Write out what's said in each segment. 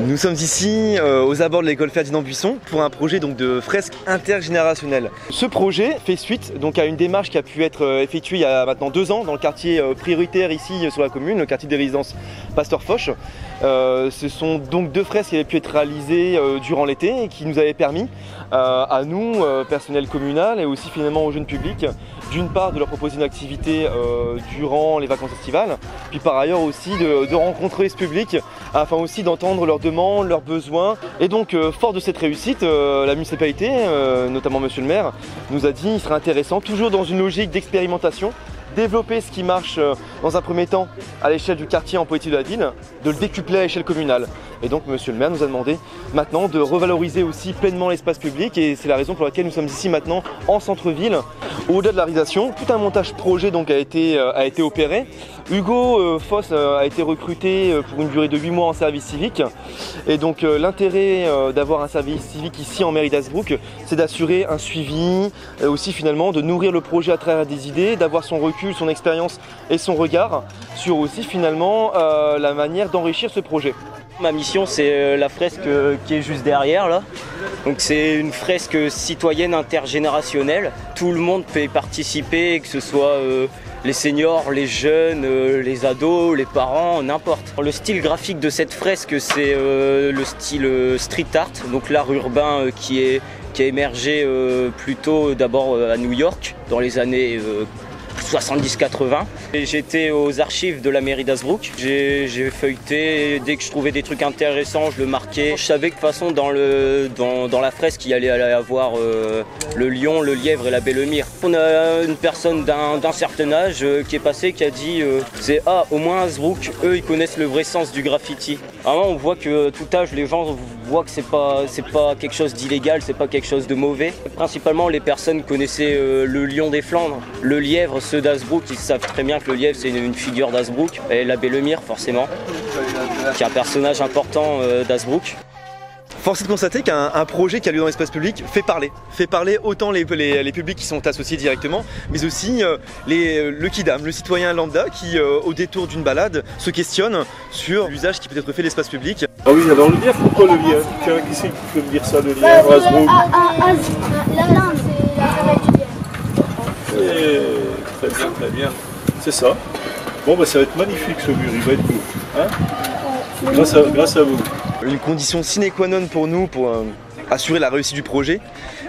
Nous sommes ici aux abords de l'école Ferdinand Buisson pour un projet donc de fresque intergénérationnelle. Ce projet fait suite donc à une démarche qui a pu être effectuée il y a maintenant 2 ans dans le quartier prioritaire ici sur la commune, le quartier des résidences Pasteur Foch. Ce sont donc 2 fresques qui avaient pu être réalisées durant l'été et qui nous avaient permis à nous, personnel communal et aussi finalement aux jeunes publics, d'une part de leur proposer une activité durant les vacances estivales, puis par ailleurs aussi de rencontrer ce public afin aussi d'entendre leurs demandes, leurs besoins. Et donc fort de cette réussite, la municipalité, notamment monsieur le maire, nous a dit qu'il serait intéressant, toujours dans une logique d'expérimentation, développer ce qui marche dans un premier temps à l'échelle du quartier en politique de la ville, de le décupler à l'échelle communale. Et donc monsieur le maire nous a demandé maintenant de revaloriser aussi pleinement l'espace public et c'est la raison pour laquelle nous sommes ici maintenant en centre-ville. Au-delà de la réalisation, tout un montage projet donc a été opéré. Hugo Foss a été recruté pour une durée de 8 mois en service civique et donc l'intérêt d'avoir un service civique ici en mairie d'Hazebrouck, c'est d'assurer un suivi, aussi finalement de nourrir le projet à travers des idées, d'avoir son recul, son expérience et son regard sur aussi finalement la manière d'enrichir ce projet. Ma mission c'est la fresque qui est juste derrière là. Donc c'est une fresque citoyenne intergénérationnelle. Tout le monde peut y participer, que ce soit les seniors, les jeunes, les ados, les parents, n'importe. Le style graphique de cette fresque c'est le style street art, donc l'art urbain qui a émergé plutôt d'abord à New York dans les années 70-80. J'étais aux archives de la mairie d'Hazebrouck. J'ai feuilleté, dès que je trouvais des trucs intéressants, je le marquais. Je savais que de toute façon dans la fresque il allait avoir le lion, le lièvre et la belle-mire. On a une personne d'un certain âge qui est passée, qui a dit c'est au moins Hazebrouck, eux ils connaissent le vrai sens du graffiti. Vraiment on voit que tout âge les gens voient que c'est pas quelque chose d'illégal, c'est pas quelque chose de mauvais. Principalement les personnes connaissaient le lion des Flandres, le lièvre. Ceux d'Hazebrouck, ils savent très bien que le lièvre c'est une figure d'Hazebrouck, et la belle-mire forcément, qui est un personnage important d'Hazebrouck. Force est de constater qu'un projet qui a lieu dans l'espace public fait parler autant les publics qui sont associés directement, mais aussi le kidam, le citoyen lambda qui, au détour d'une balade, se questionne sur l'usage qui peut être fait de l'espace public. Ah oui, alors le lièvre, pourquoi le lièvre? Tiens, qui c'est qui peut me dire ça, le lièvre, Hazebrouck? La lame, c'est la travail du lièvre. Très bien, c'est ça. Bon, bah, ça va être magnifique ce mur, il va être beau. Hein, grâce à vous. Une condition sine qua non pour nous, pour assurer la réussite du projet,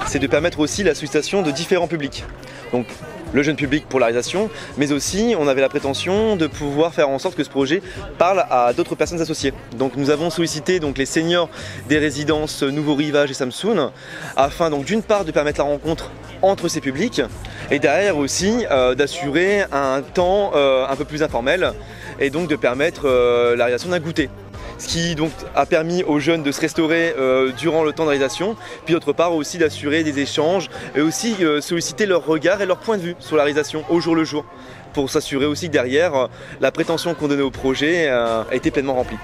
c'est de permettre aussi la sollicitation de différents publics. Donc le jeune public pour la réalisation, mais aussi on avait la prétention de pouvoir faire en sorte que ce projet parle à d'autres personnes associées. Donc nous avons sollicité donc les seniors des résidences Nouveau Rivage et Samsun, afin donc d'une part de permettre la rencontre entre ces publics, et derrière aussi d'assurer un temps un peu plus informel, et donc de permettre la réalisation d'un goûter. Ce qui donc a permis aux jeunes de se restaurer durant le temps de réalisation, puis d'autre part aussi d'assurer des échanges et aussi solliciter leur regard et leur point de vue sur la réalisation au jour le jour, pour s'assurer aussi que derrière la prétention qu'on donnait au projet a été pleinement remplie.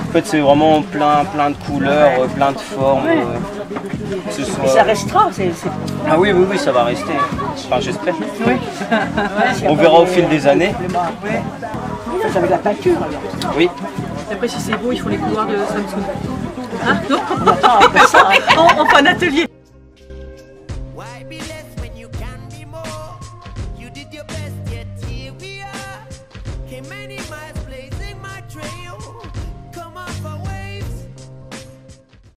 En fait c'est vraiment plein de couleurs, plein de formes. Et ça restera, Ah oui, ça va rester. Enfin j'espère. Oui. On verra au fil des années. Ça avec la peinture alors. Oui. Après si c'est beau, il faut les couloirs de Samsung. Hein? Non. On attend après ça. On fait un atelier.